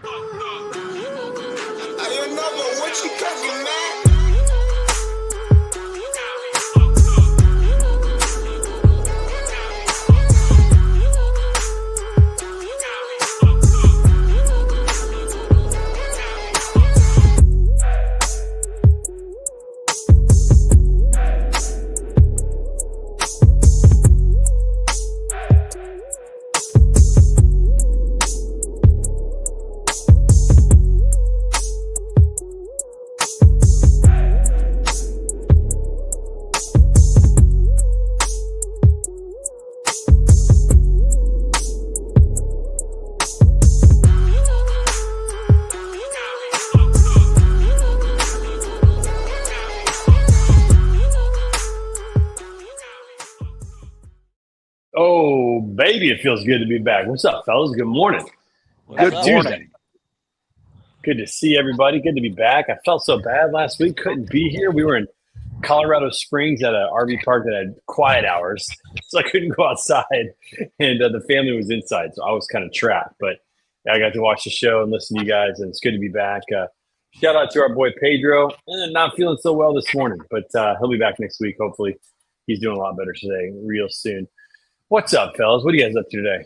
I don't know, but what you cooking, man? Oh, baby, it feels good to be back. What's up, fellas? Good morning. Good Happy morning. Tuesday. Good to see everybody. Good to be back. I felt so bad last week. Couldn't be here. We were in Colorado Springs at an RV park that had quiet hours, so I couldn't go outside, and the family was inside, so I was kind of trapped. But I got to watch the show and listen to you guys, and it's good to be back. Shout out to our boy Pedro. Not feeling so well this morning, but he'll be back next week. Hopefully, he's doing a lot better today, real soon. What's up, fellas? What are you guys up to today?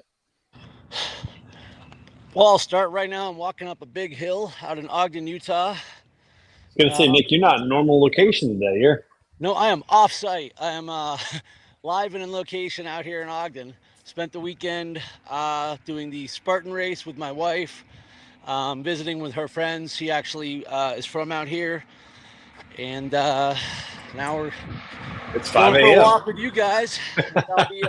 Well, I'll start right now. I'm walking up a big hill out in Ogden, Utah. I was going to say, Nick, you're not in normal location today. You're No, I am off-site. I am live and in location out here in Ogden. Spent the weekend doing the Spartan race with my wife, visiting with her friends. She actually is from out here. And now we're It's 5 going for a a.m. walk with you guys. I'll be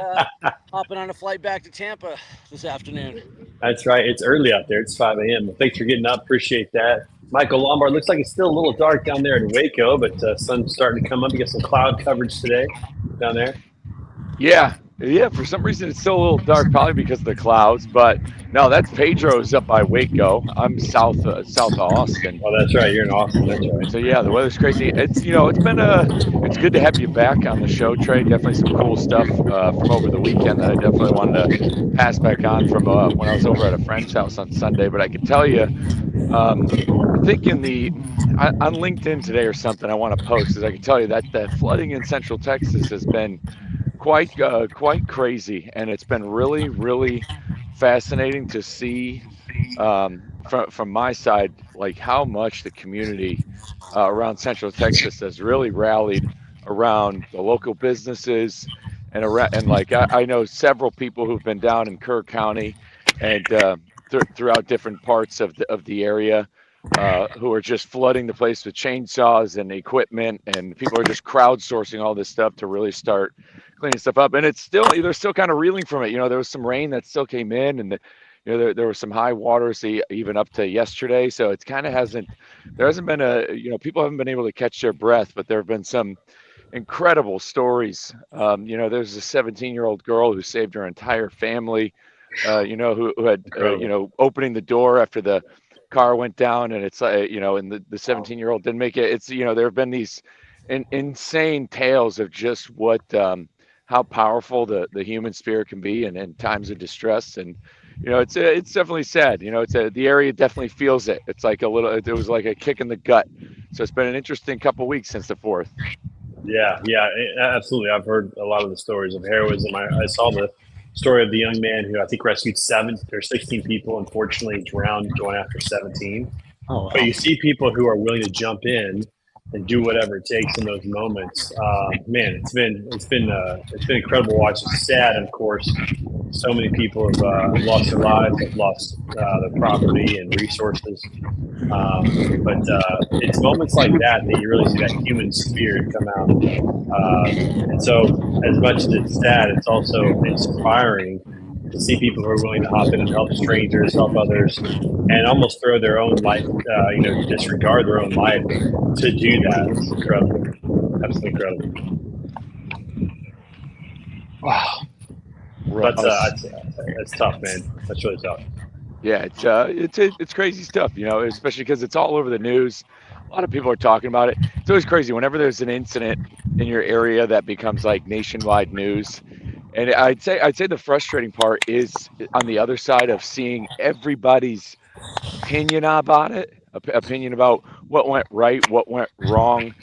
hopping on a flight back to Tampa this afternoon. That's right. It's early out there. It's 5 a.m. Well, thanks for getting up. Appreciate that. Michael Lombard, looks like it's still a little dark down there in Waco, but sun's starting to come up. You got some cloud coverage today down there. Yeah. For some reason, it's still a little dark, probably because of the clouds. But no, that's Pedro's up by Waco. I'm south of Austin. Oh, that's right. You're in Austin. That's right. So yeah, the weather's crazy. It's it's good to have you back on the show, Trey. Definitely some cool stuff from over the weekend that I definitely wanted to pass back on from when I was over at a friend's house on Sunday. But I can tell you, I think on LinkedIn today or something, I want to post is I can tell you that the flooding in Central Texas has been quite crazy, and it's been really, really fascinating to see from my side, like how much the community around Central Texas has really rallied around the local businesses and I know several people who've been down in Kerr County and throughout different parts of the area who are just flooding the place with chainsaws and equipment, and people are just crowdsourcing all this stuff to really start cleaning stuff up. And they're still kind of reeling from it. There was some rain that still came in, and there were some high waters even up to yesterday. So it kind of there hasn't been people haven't been able to catch their breath, but there have been some incredible stories. There's a 17-year-old girl who saved her entire family, who had, opening the door after the car went down, and it's and the 17-year-old didn't make it. It's, there have been these insane tales of just what, how powerful the human spirit can be in times of distress. And, it's definitely sad. The area definitely feels it. It's like it was like a kick in the gut. So it's been an interesting couple of weeks since the 4th. Yeah, absolutely. I've heard a lot of the stories of heroism. I saw the story of the young man who I think rescued 16 people. Unfortunately, drowned going after 17. Oh, wow. But you see people who are willing to jump in and do whatever it takes in those moments. Man, it's been incredible to watch. It's sad, of course. So many people have lost their lives, have lost their property and resources. But it's moments like that you really see that human spirit come out. And so, as much as it's sad, it's also inspiring to see people who are willing to hop in and help strangers, help others, and almost throw their own life, disregard their own life to do that. It's incredible. Absolutely incredible. Wow. That's tough, man. That's really tough. Yeah, it's crazy stuff, especially because it's all over the news. A lot of people are talking about it. It's always crazy whenever there's an incident in your area that becomes like nationwide news. And I'd say the frustrating part is on the other side of seeing everybody's opinion about it, opinion about what went right, what went wrong,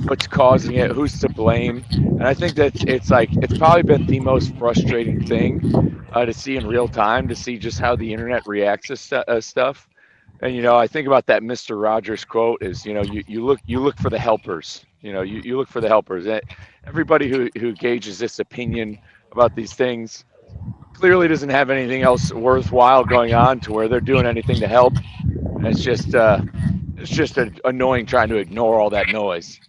what's causing it, who's to blame. And I think that it's probably been the most frustrating thing to see in real time, to see just how the internet reacts to stuff. And I think about that Mr. Rogers quote is, you look for the helpers. You look for the helpers. Everybody who gauges this opinion about these things clearly doesn't have anything else worthwhile going on to where they're doing anything to help. And it's just annoying trying to ignore all that noise.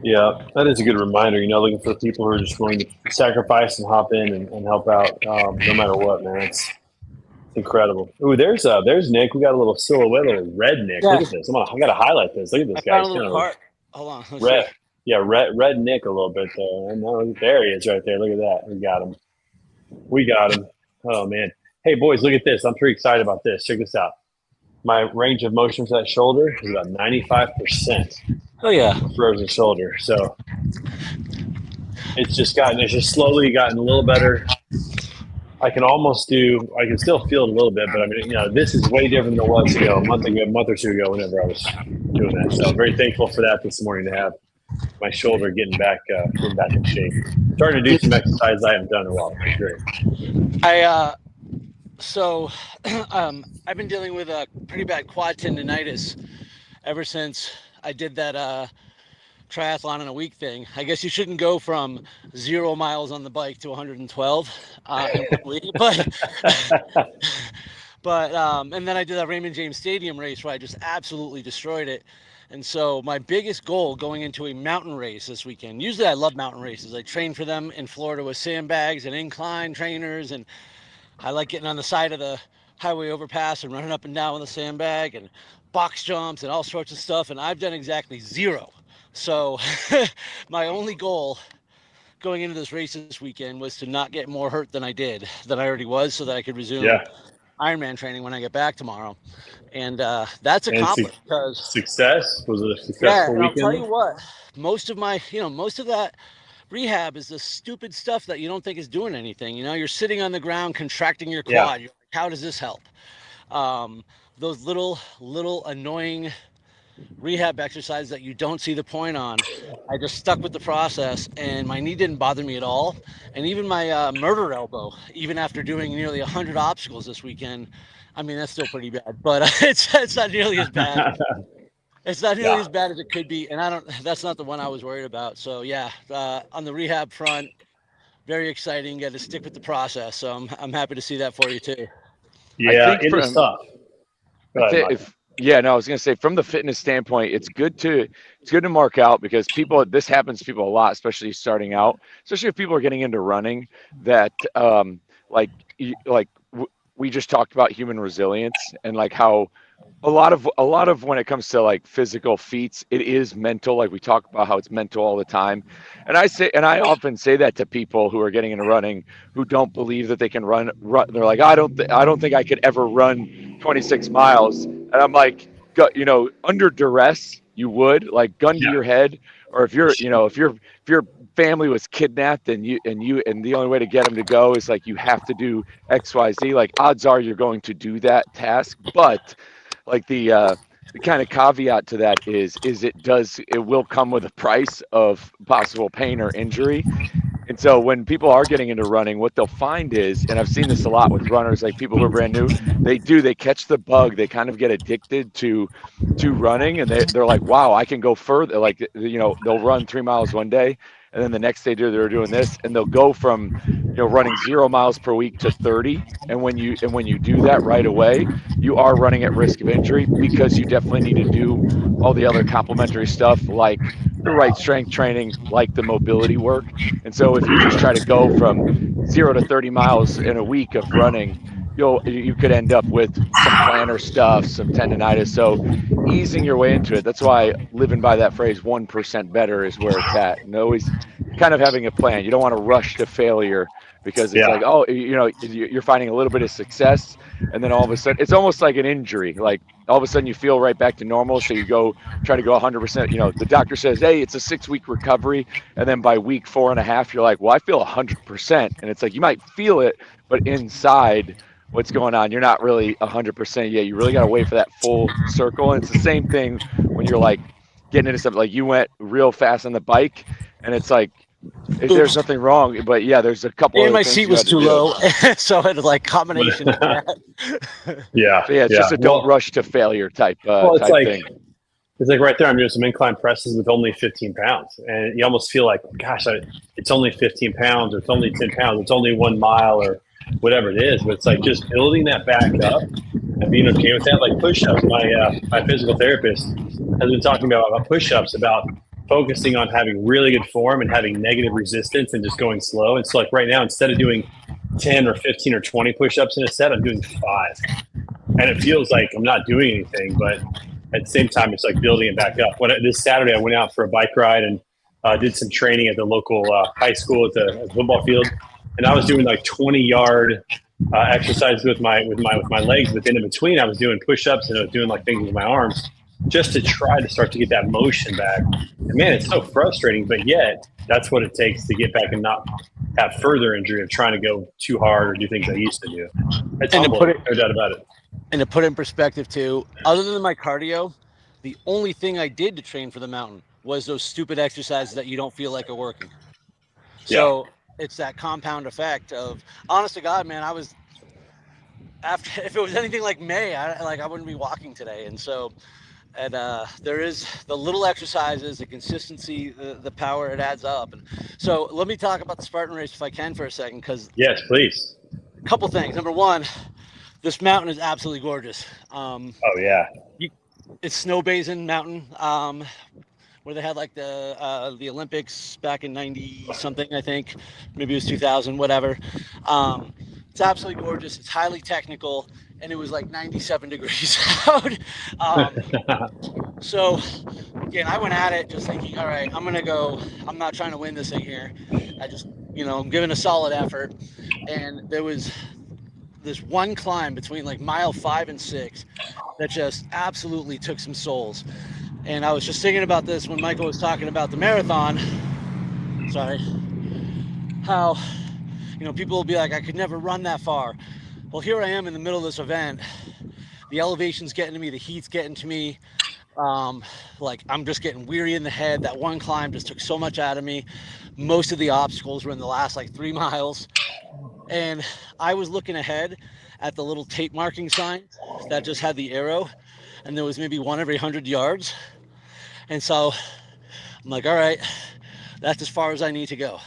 Yeah, that is a good reminder. Looking for people who are just willing to sacrifice and hop in and help out, no matter what, man. It's incredible. Ooh, there's Nick. We got a little silhouette, little red Nick. Yeah. Look at this. I got to highlight this. Look at this guy. Found a little cart. Hold on. Let's Red. see. Yeah, red Nick a little bit there. And there he is right there. Look at that. We got him. Oh, man. Hey, boys, look at this. I'm pretty excited about this. Check this out. My range of motion for that shoulder is about 95%. Oh, yeah. Frozen shoulder. So it's just slowly gotten a little better. I can still feel it a little bit, but this is way different than it was, a month or two ago, whenever I was doing that. So I'm very thankful for that this morning, to have my shoulder getting back in shape. Starting to do some exercise I haven't done in a while. It's great. So I've been dealing with a pretty bad quad tendonitis ever since I did that triathlon in a week thing. I guess you shouldn't go from 0 miles on the bike to 112 but and then I did that Raymond James Stadium race where I just absolutely destroyed it. And so my biggest goal going into a mountain race this weekend, usually I love mountain races. I train for them in Florida with sandbags and incline trainers, and I like getting on the side of the highway overpass and running up and down with a sandbag and box jumps and all sorts of stuff. And I've done exactly 0. So my only goal going into this race this weekend was to not get more hurt than I already was, so that I could resume Ironman training when I get back tomorrow. And that's accomplished because success. Was it a successful weekend? I'll tell you what, most of that rehab is the stupid stuff that you don't think is doing anything. You're sitting on the ground, contracting your quad. Yeah. You're like, how does this help? Those little annoying rehab exercises that you don't see the point on, I just stuck with the process, and my knee didn't bother me at all. And even my murder elbow, even after doing nearly 100 obstacles this weekend, that's still pretty bad, but it's not nearly as bad. It's not nearly as bad as it could be, and that's not the one I was worried about. So on the rehab front, very exciting. Got to stick with the process. So I'm happy to see that for you too. Yeah, it's tough. I was going to say, from the fitness standpoint, it's good to mark out, because this happens to people a lot, especially starting out, especially if people are getting into running, that we just talked about human resilience, and like how a lot of when it comes to like physical feats, it is mental. Like we talk about how it's mental all the time. And I often say that to people who are getting into running, who don't believe that they can run. They're like, I don't think I could ever run 26 miles. And I'm like, under duress, you would, like, gun to your head, or if your family was kidnapped and the only way to get them to go is like, you have to do XYZ, like, odds are you're going to do that task. But like the kind of caveat to that is it will come with a price of possible pain or injury. And so when people are getting into running, what they'll find is, and I've seen this a lot with runners, like people who are brand new, they catch the bug, they kind of get addicted to running, and they're like, wow, I can go further. Like, they'll run 3 miles one day, and then the next day they're doing this, and they'll go from running 0 miles per week to 30. And when you do that right away, you are running at risk of injury, because you definitely need to do all the other complementary stuff, like the right strength training, like the mobility work. And so if you just try to go from 0 to 30 miles in a week of running, you could end up with some plantar stuff, some tendonitis. So easing your way into it, that's why living by that phrase, 1% better, is where it's at. And always kind of having a plan. You don't want to rush to failure, because it's like, oh, you're finding a little bit of success, and then all of a sudden, it's almost like an injury. Like, all of a sudden you feel right back to normal, so you try to go 100%. The doctor says, hey, it's a 6-week recovery, and then by week 4.5, you're like, well, I feel 100%. And it's like, you might feel it, but inside, what's going on. You're not really 100% yet. You really got to wait for that full circle. And it's the same thing when you're like getting into something like you went real fast on the bike, and it's like there's nothing wrong, but yeah, there's a couple. And of my things seat you was had to too do. low, so it was like combination. Yeah. So yeah, it's just a don't rush to failure type it's type like thing. it's like right there. I'm doing some incline presses with only 15 pounds, and you almost feel like, gosh, it's only 15 pounds, or it's only 10 pounds, it's only 1 mile, or whatever it is. But it's like just building that back up and being okay with that. Like push-ups, my physical therapist has been talking about push-ups, about focusing on having really good form and having negative resistance and just going slow. And so like right now, instead of doing 10 or 15 or 20 push-ups in a set, I'm doing 5. And it feels like I'm not doing anything, but at the same time, it's like building it back up. This Saturday, I went out for a bike ride and did some training at the local high school at the football field, and I was doing like 20-yard exercises with my legs. But then in between, I was doing push-ups and I was doing like things with my arms, just to try to start to get that motion back. And man, it's so frustrating, but yet that's what it takes to get back and not have further injury of trying to go too hard or do things I used to do. It's humbling, no doubt about it. And to put it in perspective too, other than my cardio, the only thing I did to train for the mountain was those stupid exercises that you don't feel like are working. So it's that compound effect of, honest to God, man, if it was anything like May, I wouldn't be walking today. And so, there is the little exercises, the consistency, the power, it adds up. And so let me talk about the Spartan race if I can for a second, because yes, please. A couple things. Number one, this mountain is absolutely gorgeous. Oh yeah. It's Snow Basin Mountain, where they had like the Olympics back in 90 something, I think. Maybe it was 2000, whatever. It's absolutely gorgeous. It's highly technical, and it was like 97 degrees out. So again, I went at it just thinking, all right, I'm gonna go. I'm not trying to win this thing here. I just, I'm giving a solid effort. And there was this one climb between like mile 5 and 6 that just absolutely took some souls. And I was just thinking about this when Michael was talking about the marathon. Sorry. How, people will be like, I could never run that far. Well, here I am in the middle of this event. The elevation's getting to me. The heat's getting to me. I'm just getting weary in the head. That one climb just took so much out of me. Most of the obstacles were in the last 3 miles. And I was looking ahead at the little tape marking sign that just had the arrow, and there was maybe one every 100 yards. And so I'm like, all right, that's as far as I need to go.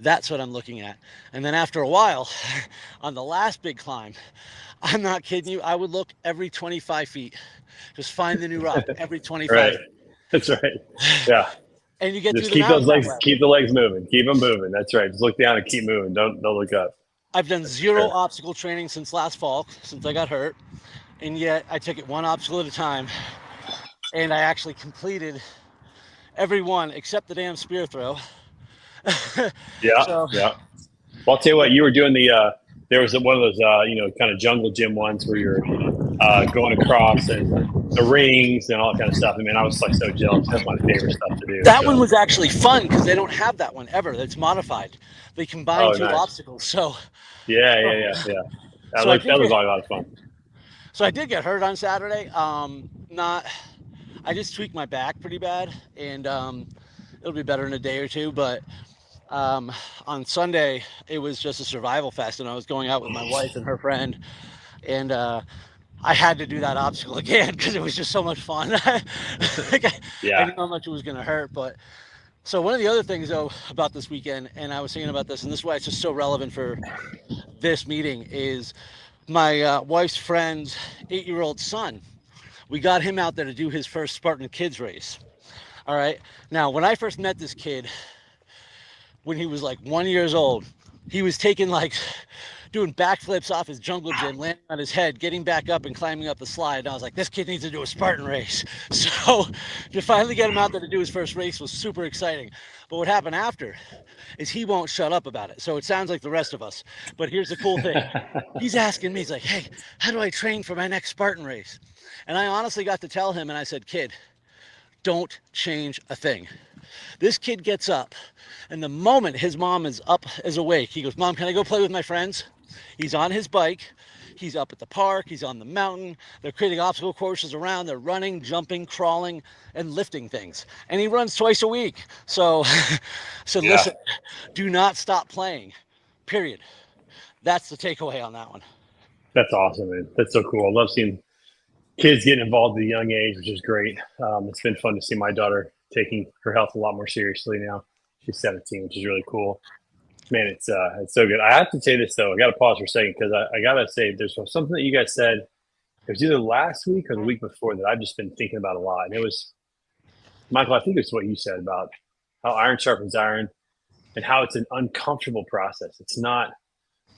That's what I'm looking at. And then after a while, on the last big climb, I'm not kidding you, I would look every 25 feet. Just find the new rock every 25 right. feet. That's right. Yeah. And you get just through the keep those legs, level. keep the legs moving. Keep them moving. That's right. Just look down and keep moving. Don't look up. I've done zero obstacle training since last fall, since I got hurt. And yet I took it one obstacle at a time. And I actually completed every one except the damn spear throw. Yeah. Well, I'll tell you what, you were doing there was one of those, kind of jungle gym ones where you're going across and the rings and all that kind of stuff. I mean, I was so jealous. That's my favorite stuff to do. That one was actually fun because they don't have that one ever. It's modified. They combine two nice. obstacles. So yeah. That was a lot of fun. So I did get hurt on Saturday. I just tweaked my back pretty bad, and it'll be better in a day or two. But on Sunday, it was just a survival fest, and I was going out with my wife and her friend, and I had to do that obstacle again because it was just so much fun. I didn't know how much it was going to hurt. But so one of the other things, though, about this weekend, and I was thinking about this, and this is why it's just so relevant for this meeting, is my wife's friend's 8-year-old son. We got him out there to do his first Spartan Kids race. All right. Now, when I first met this kid, when he was 1 year old, he was doing backflips off his jungle gym, landing on his head, getting back up and climbing up the slide. And I was like, this kid needs to do a Spartan race. So to finally get him out there to do his first race was super exciting. But what happened after is he won't shut up about it. So it sounds like the rest of us. But here's the cool thing. He's asking me, he's like, hey, how do I train for my next Spartan race? And I honestly got to tell him, and I said, kid, don't change a thing. This kid gets up, and the moment his mom is awake, he goes, Mom, can I go play with my friends? He's on his bike. He's up at the park. He's on the mountain. They're creating obstacle courses around. They're running, jumping, crawling, and lifting things. And he runs twice a week. So, listen, do not stop playing, period. That's the takeaway on that one. That's awesome, man. That's so cool. I love seeing kids getting involved at a young age, which is great. It's been fun to see my daughter taking her health a lot more seriously now. She's 17, which is really cool. Man, it's so good. I have to say this, though. I got to pause for a second because I got to say there's something that you guys said. It was either last week or the week before that I've just been thinking about a lot. And it was, Michael, I think it's what you said about how iron sharpens iron and how it's an uncomfortable process. It's not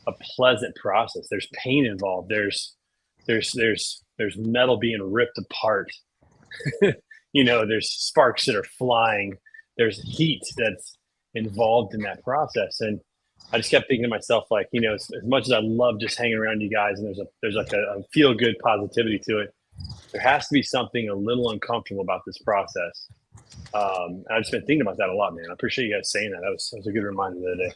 a pleasant process. There's pain involved. There's metal being ripped apart. There's sparks that are flying. There's heat that's involved in that process. And I just kept thinking to myself, like, as much as I love just hanging around you guys and there's like a feel good positivity to it, there has to be something a little uncomfortable about this process. And I've just been thinking about that a lot, man. I appreciate you guys saying that. That was a good reminder the other day.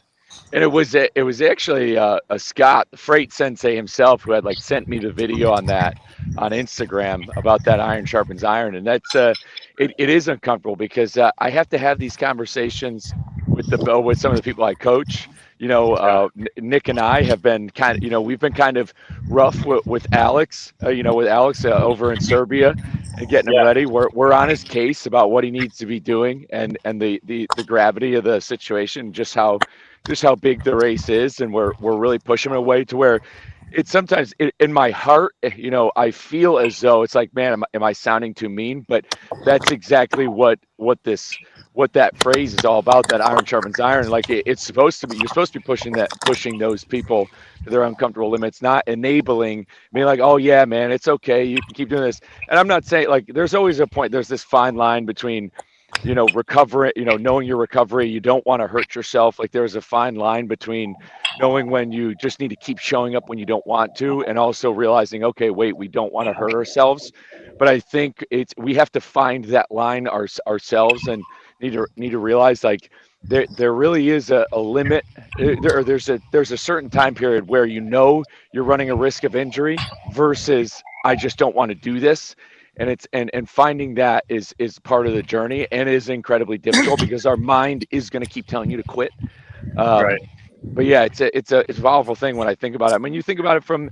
And it was actually a Scott, the Freight Sensei himself, who had sent me the video on that on Instagram about that iron sharpens iron. And that's it is uncomfortable because I have to have these conversations with some of the people I coach. Nick and I have been we've been kind of rough with Alex, over in Serbia and getting him ready. We're on his case about what he needs to be doing and the gravity of the situation, just how big the race is, and we're really pushing him away to where it's sometimes in my heart, I feel as though it's like, man, am I sounding too mean? But that's exactly what that phrase is all about. That iron sharpens iron. Like it's supposed to be. You're supposed to be pushing those people to their uncomfortable limits, not enabling. Being like, oh yeah, man, it's okay. You can keep doing this. And I'm not saying there's always a point. There's this fine line between recovery, knowing your recovery. You don't want to hurt yourself. Like there's a fine line between knowing when you just need to keep showing up when you don't want to, and also realizing, okay, wait, we don't want to hurt ourselves. But I think we have to find that line ourselves and need to realize there really is a limit. There's a certain time period where you're running a risk of injury versus I just don't want to do this. And finding that is part of the journey and is incredibly difficult because our mind is going to keep telling you to quit. Right. But yeah, it's a powerful thing when I think about it. I mean, you think about it from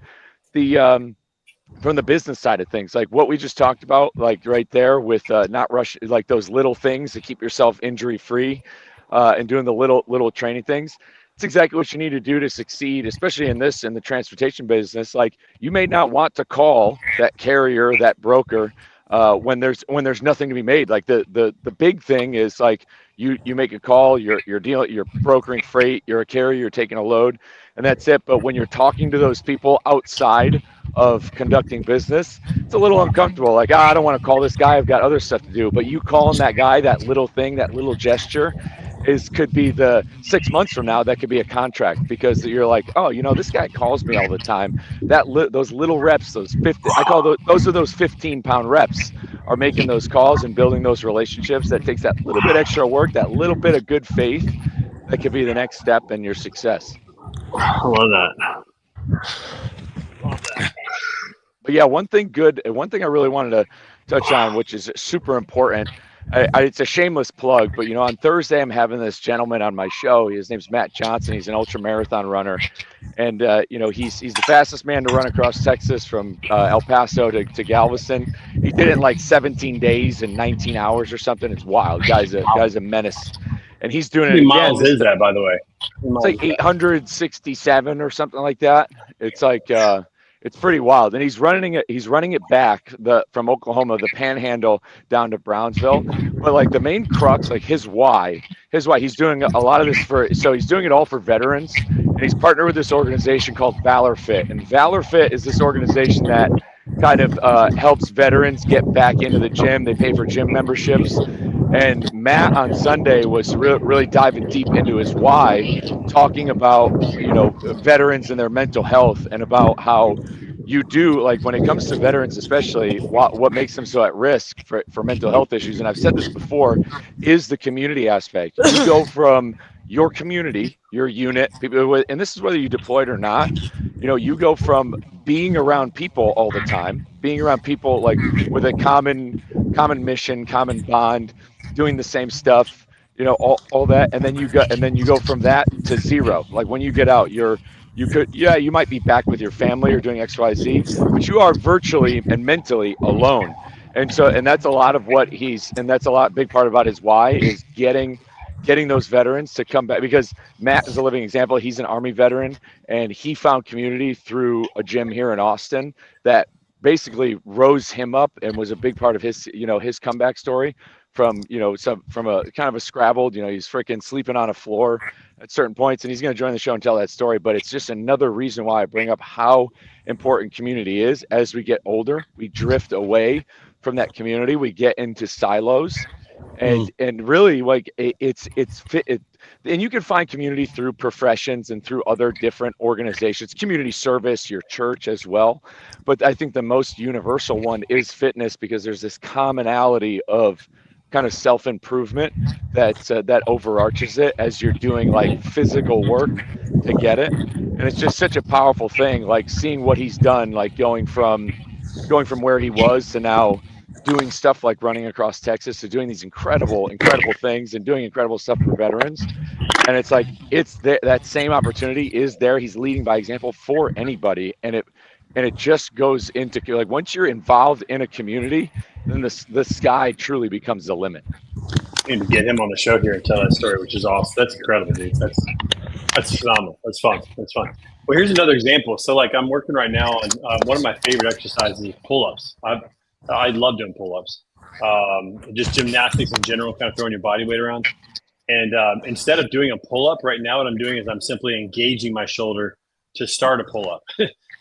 the business side of things, like what we just talked about, like right there with not rush, like those little things to keep yourself injury free, and doing the little training things. It's exactly what you need to do to succeed, especially in the transportation business. Like you may not want to call that carrier, that broker, when there's nothing to be made. Like the big thing is like you make a call, you're brokering freight, you're a carrier, you're taking a load, and that's it. But when you're talking to those people outside of conducting business, it's a little uncomfortable. Like, I don't want to call this guy, I've got other stuff to do. But you calling that guy, that little thing, that little gesture could be the 6 months from now, that could be a contract, because you're like, oh, this guy calls me all the time. Those little reps, those 50, I call those are those 15-pound reps, are making those calls and building those relationships. That takes that little bit extra work, that little bit of good faith, that could be the next step in your success. I love that. But yeah, one thing I really wanted to touch on, which is super important. It's a shameless plug, but on Thursday I'm having this gentleman on my show. His name's Matt Johnson. He's an ultra marathon runner, and he's the fastest man to run across Texas from El Paso to Galveston. He did it in like 17 days and 19 hours or something. It's wild. Guy's a menace, and he's doing it again. How many miles is that, by the way? It's like 867 or something like that. It's like it's pretty wild, and he's running it back from Oklahoma, the Panhandle, down to Brownsville. But like the main crux, like his why, he's doing a lot of this he's doing it all for veterans, and he's partnered with this organization called Valor Fit. And Valor Fit is this organization that kind of helps veterans get back into the gym. They pay for gym memberships. And Matt on Sunday was really diving deep into his why, talking about, veterans and their mental health, and about how you do, like when it comes to veterans, especially what makes them so at risk for mental health issues. And I've said this before, is the community aspect. You go from your community, your unit, people, and this is whether you deployed or not, you go from being around people all the time, being around people like with a common mission, common bond, doing the same stuff, all that, and then you go from that to zero. Like when you get out, you might be back with your family or doing XYZ, but you are virtually and mentally alone. And that's a lot of what that's a big part about his why is getting those veterans to come back, because Matt is a living example. He's an Army veteran, and he found community through a gym here in Austin that basically rose him up and was a big part of his comeback story from a kind of a scrabbled, he's freaking sleeping on a floor at certain points, and he's going to join the show and tell that story. But it's just another reason why I bring up how important community is. As we get older, we drift away from that community, we get into silos, and really like it's fit. And you can find community through professions and through other different organizations, community service, your church as well. But I think the most universal one is fitness, because there's this commonality of kind of self-improvement that overarches it as you're doing like physical work to get it. And it's just such a powerful thing, like seeing what he's done, like going from where he was to now doing stuff like running across Texas, to doing these incredible things and doing incredible stuff for veterans. And it's like, that same opportunity is there. He's leading by example for anybody. And it just goes into like, once you're involved in a community, then the sky truly becomes the limit. And to get him on the show here and tell that story, which is awesome. That's incredible, dude. That's phenomenal. That's fun. Well, here's another example. So like I'm working right now on one of my favorite exercises is pull-ups. I love doing pull-ups. Just gymnastics in general, kind of throwing your body weight around. And instead of doing a pull-up right now, what I'm doing is I'm simply engaging my shoulder to start a pull-up.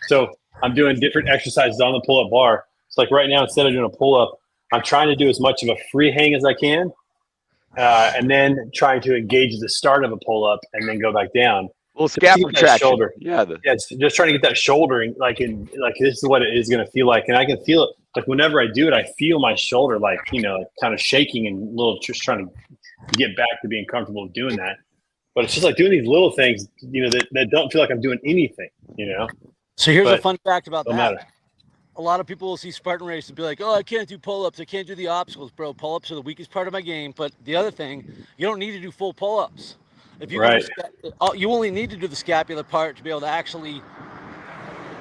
So I'm doing different exercises on the pull-up bar. It's like right now, instead of doing a pull-up, I'm trying to do as much of a free hang as I can, and then trying to engage at the start of a pull-up and then go back down. A little scapula traction. Shoulder. Yeah, it's just trying to get that shoulder, and like this is what it is going to feel like, and I can feel it. Like whenever I do it, I feel my shoulder like kind of shaking and just trying to get back to being comfortable doing that. But it's just like doing these little things, that don't feel like I'm doing anything, So here's a fun fact about that. Matter. A lot of people will see Spartan Race and be like, oh, I can't do pull-ups. I can't do the obstacles, bro. Pull-ups are the weakest part of my game. But the other thing, you don't need to do full pull-ups. If you you only need to do the scapular part to be able to actually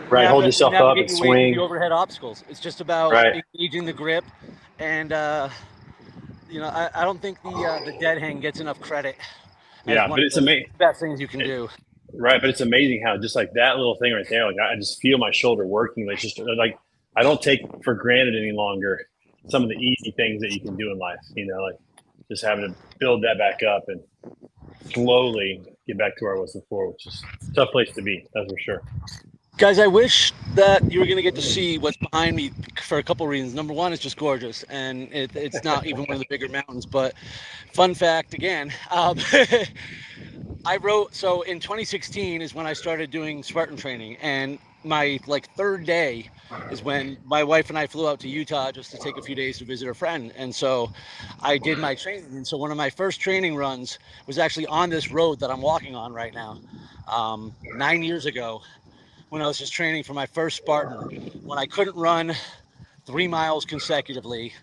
hold yourself up and swing the overhead obstacles. It's just about engaging the grip, and I don't think the dead hang gets enough credit. Yeah, but it's amazing. Best things you can do. Right, but it's amazing how just like that little thing right there, like I just feel my shoulder working. Like just like I don't take for granted any longer some of the easy things that you can do in life. Like just having to build that back up and slowly get back to where I was before, which is a tough place to be, that's for sure. Guys, I wish that you were going to get to see what's behind me for a couple reasons. Number one, it's just gorgeous, and it's not even one of the bigger mountains. But fun fact again, I wrote, so in 2016 is when I started doing Spartan training, and my third day is when my wife and I flew out to Utah just to take a few days to visit a friend. And so I did my training. And so one of my first training runs was actually on this road that I'm walking on right now, 9 years ago, when I was just training for my first Spartan, when I couldn't run 3 miles consecutively,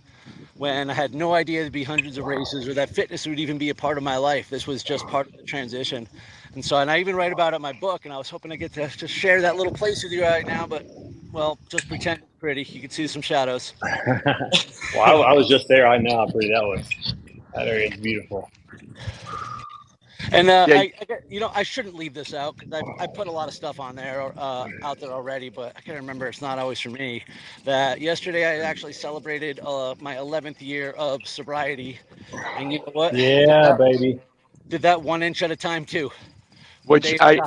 when I had no idea there'd be hundreds of races or that fitness would even be a part of my life. This was just part of the transition. And I even write about it in my book, and I was hoping to get to just share that little place with you right now, but, well, just pretend it's pretty. You can see some shadows. Well, I was just there. I know how pretty that was. That area is beautiful. And I shouldn't leave this out because I put a lot of stuff on there, out there already, but I can't remember. It's not always for me. That yesterday I actually celebrated my 11th year of sobriety, and you know what? Yeah, baby. Did that 1 inch at a time too. Which I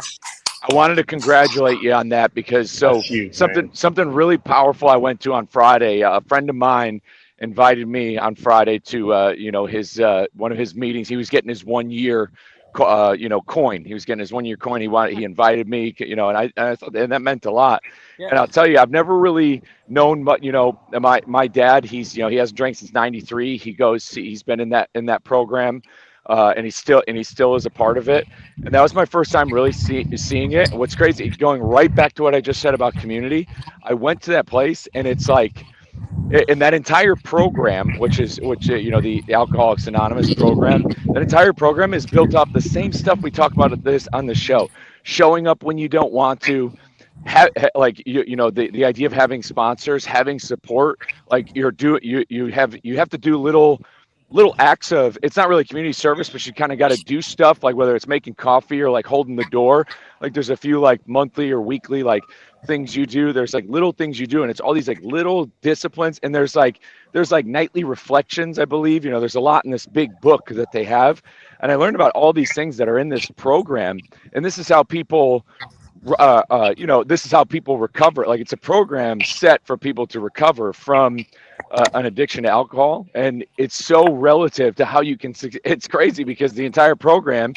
wanted to congratulate you on that, because huge, something really powerful I went to on Friday. A friend of mine invited me on Friday to his one of his meetings. He was getting his 1 year coin. He was getting his 1 year coin. He invited me, and I thought, and that meant a lot. Yeah. And I'll tell you, I've never really known, but my dad, he hasn't drank since '93. He's been in that program. and he still is a part of it. And that was my first time really seeing it. And what's crazy, going right back to what I just said about community, I went to that place, and it's like, in that entire program, which the Alcoholics Anonymous program, that entire program is built off the same stuff we talk about on the show. Showing up when you don't want to, the idea of having sponsors, having support, like you have to do little acts of, it's not really community service, but you kind of got to do stuff, like whether it's making coffee or like holding the door. Like there's a few like monthly or weekly like things you do. There's like little things you do, and it's all these like little disciplines. And there's like nightly reflections, I believe. There's a lot in this big book that they have. And I learned about all these things that are in this program. And this is how people this is how people recover. Like it's a program set for people to recover from an addiction to alcohol, and it's so relative to how you can. It's crazy because the entire program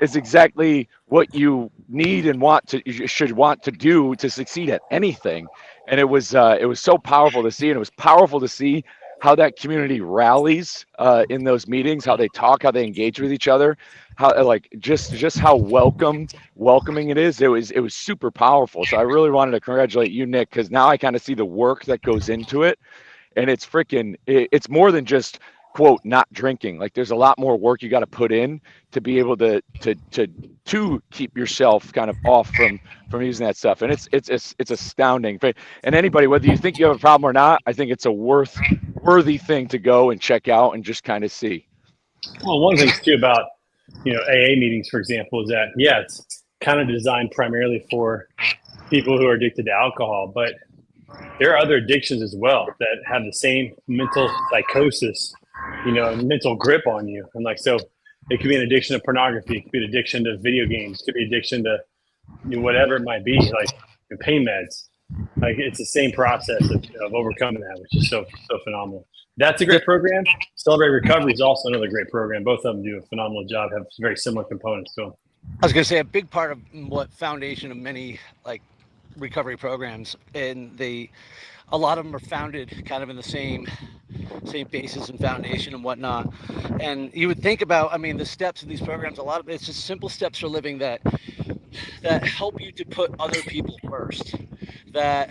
is exactly what you need and you should want to do to succeed at anything. And it was so powerful to see, and it was powerful to see how that community rallies in those meetings, how they talk, how they engage with each other, how like just how welcoming it is. It was super powerful. So I really wanted to congratulate you, Nick, because now I kind of see the work that goes into it, and it's more than just quote not drinking. Like there's a lot more work you got to put in to be able to keep yourself kind of off from using that stuff. And it's astounding. And anybody, whether you think you have a problem or not, I think it's a worthy thing to go and check out and just kind of see. Well, one of the things too about AA meetings, for example, is that it's kind of designed primarily for people who are addicted to alcohol, but there are other addictions as well that have the same mental psychosis, mental grip on you. And like, so it could be an addiction to pornography, it could be an addiction to video games, it could be addiction to whatever it might be, like pain meds. Like it's the same process of overcoming that, which is so phenomenal. That's a great program. Celebrate Recovery is also another great program. Both of them do a phenomenal job, have very similar components to them. I was going to say a big part of what foundation of many like recovery programs, and a lot of them are founded kind of in the same basis and foundation and whatnot. And you would think about, the steps in these programs, a lot of it's just simple steps for living that help you to put other people first, that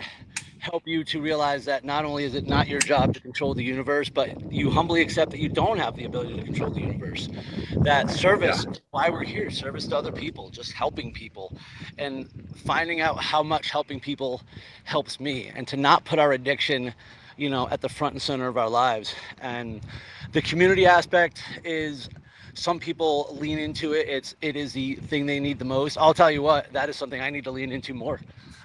help you to realize that not only is it not your job to control the universe, but you humbly accept that you don't have the ability to control the universe. That service, why we're here, service to other people, just helping people, and finding out how much helping people helps me, and to not put our addiction, at the front and center of our lives. And the community aspect is, some people lean into it. It is the thing they need the most. I'll tell you what, that is something I need to lean into more.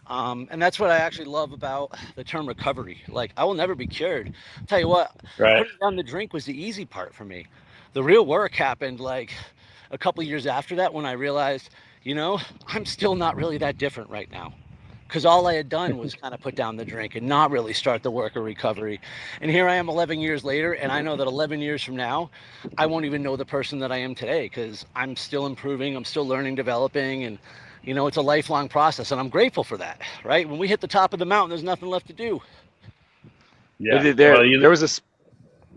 And that's what I actually love about the term recovery. Like, I will never be cured. I'll tell you what, putting down the drink was the easy part for me. The real work happened like a couple of years after that, when I realized, I'm still not really that different right now. Because all I had done was kind of put down the drink and not really start the work of recovery. And here I am 11 years later, and I know that 11 years from now, I won't even know the person that I am today, because I'm still improving, I'm still learning, developing, and it's a lifelong process, and I'm grateful for that, right? When we hit the top of the mountain, there's nothing left to do. Yeah. There was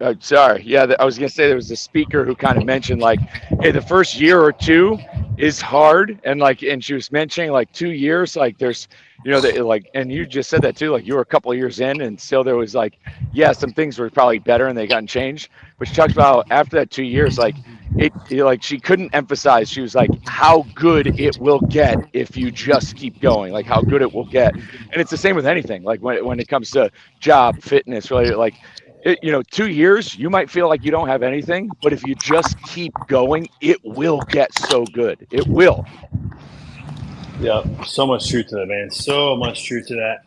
I was going to say, there was a speaker who kind of mentioned like, hey, the first year or two is hard. And she was mentioning like 2 years, like there's, and you just said that too, like you were a couple of years in and still there was like, some things were probably better and they gotten changed. But she talked about after that 2 years, like she couldn't emphasize, she was like, how good it will get if you just keep going, like how good it will get. And it's the same with anything, like when it comes to job, fitness, really, like, 2 years, you might feel like you don't have anything, but if you just keep going, it will get so good. It will. Yeah, so much truth to that, man. So much truth to that.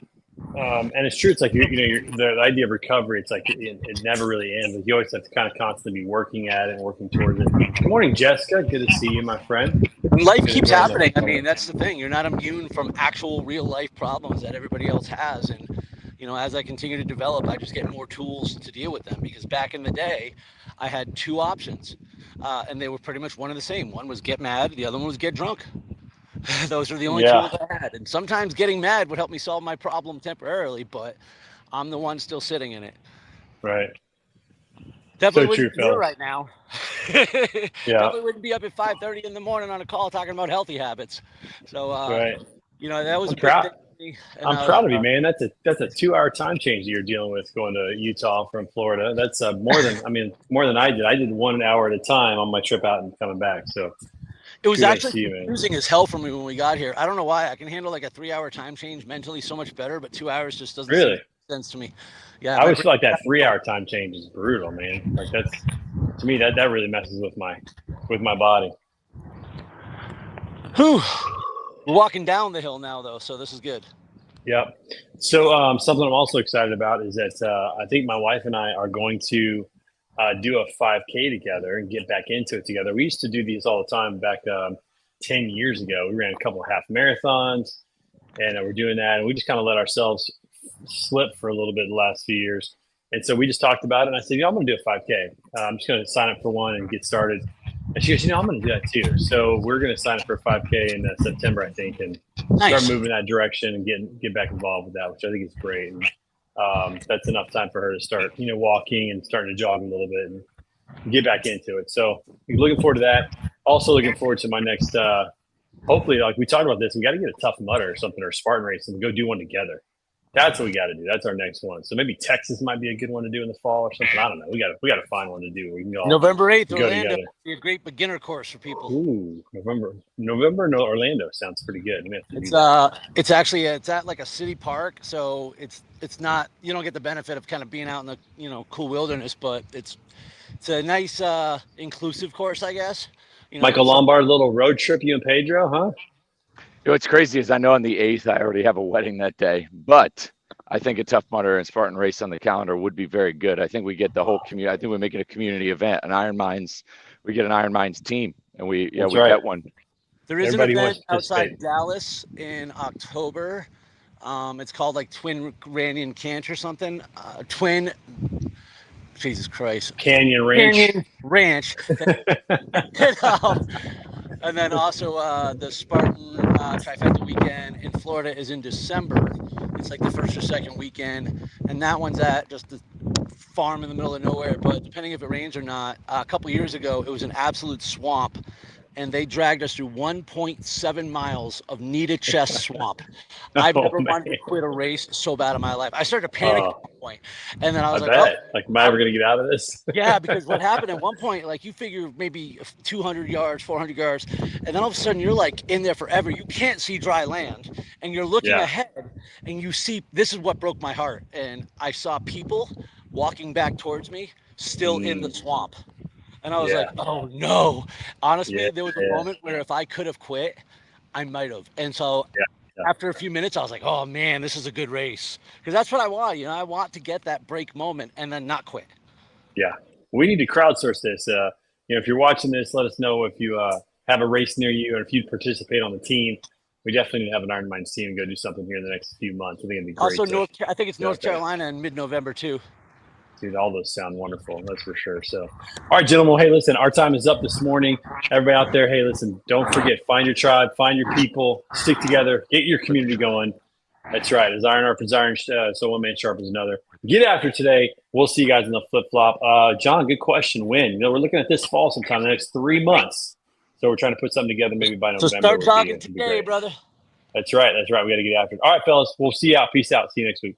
And it's true. It's like, the idea of recovery, it's like it never really ends. Like you always have to kind of constantly be working at it and working towards it. Good morning, Jessica. Good to see you, my friend. Life keeps happening. That's the thing. You're not immune from actual real life problems that everybody else has. And as I continue to develop, I just get more tools to deal with them, because back in the day, I had two options, and they were pretty much one and the same. One was get mad, the other one was get drunk. Those are the only tools I had. And sometimes getting mad would help me solve my problem temporarily, but I'm the one still sitting in it. Right. Definitely So wouldn't true, be here Phil. right now. Yeah. Definitely wouldn't be up at 5:30 in the morning on a call talking about healthy habits. So, Right. that was I'm a big proud. thing for me. And I'm proud of you, man. That's a 2-hour time change that you're dealing with going to Utah from Florida. That's more than I did. I did 1 hour at a time on my trip out and coming back. So it was kudos actually to you, man. confusing as hell for me when we got here. I don't know why. I can handle like a 3-hour time change mentally so much better, but 2 hours just doesn't Really? make sense to me. Yeah, I always feel like that 3-hour time change is brutal, man. Like that's to me that really messes with my body. Whew. We're walking down the hill now, though, so this is good. Yep. So something I'm also excited about is that I think my wife and I are going to do a 5K together and get back into it together. We used to do these all the time back 10 years ago. We ran a couple of half marathons, and we're doing that. And we just kind of let ourselves slip for a little bit the last few years. And so we just talked about it, and I said, I'm going to do a 5K. I'm just going to sign up for one and get started. And she goes, I'm going to do that too. So we're going to sign up for a 5K in September, I think, and start moving that direction and get back involved with that, which I think is great. And that's enough time for her to start, walking and starting to jog a little bit and get back into it. So looking forward to that. Also looking forward to my next, hopefully, like we talked about this, we got to get a Tough Mudder or something, or a Spartan race and go do one together. That's what we got to do. That's our next one. So maybe Texas might be a good one to do in the fall or something. I don't know. We got to find one to do. We can go November 8th, go Orlando. together. Be a great beginner course for people. Ooh, November, no, Orlando sounds pretty good. It's actually it's at like a city park, so it's not, you don't get the benefit of kind of being out in the cool wilderness, but it's a nice inclusive course, I guess. Michael Lombard, little road trip, you and Pedro, huh? What's crazy is I know on the 8th I already have a wedding that day, but I think a Tough Mudder and Spartan race on the calendar would be very good. I think we get the whole community. I think we're making a community event, an Iron Minds. We get an Iron Minds team, and we get one. There is Everybody an event outside Dallas in October. It's called like Twin Randian Canch or something. Jesus Christ. Canyon Ranch. Canyon Ranch. And then also the Spartan Trifecta weekend in Florida is in December. It's like the first or second weekend. And that one's at just the farm in the middle of nowhere. But depending if it rains or not, a couple years ago, it was an absolute swamp. And they dragged us through 1.7 miles of knee to chest swamp. I've never wanted to quit a race so bad in my life. I started to panic at one point. And then I was am I ever going to get out of this? Yeah, because what happened at one point, like you figure maybe 200 yards, 400 yards, and then all of a sudden you're like in there forever. You can't see dry land, and you're looking ahead, and you see, this is what broke my heart. And I saw people walking back towards me still in the swamp. And I was like, oh no. Honestly, there was a moment where if I could have quit, I might have. And so after a few minutes, I was like, oh man, this is a good race. Because that's what I want. I want to get that break moment and then not quit. Yeah. We need to crowdsource this. If you're watching this, let us know if you have a race near you and if you participate on the team. We definitely need to have an Iron Minds team and go do something here in the next few months. I think it'd be great. Also, I think it's North Carolina in mid-November too. Dude, all those sound wonderful. That's for sure. So, all right, gentlemen. Well, hey, listen, our time is up this morning. Everybody out there, hey, listen, don't forget, find your tribe, find your people, stick together, get your community going. That's right. As iron sharpens iron, so one man sharpens another. Get after today. We'll see you guys in the flip-flop. John, good question. When? We're looking at this fall sometime in the next 3 months. So we're trying to put something together maybe by November. So start jogging today, brother. That's right. We got to get after it. All right, fellas. We'll see you out. Peace out. See you next week.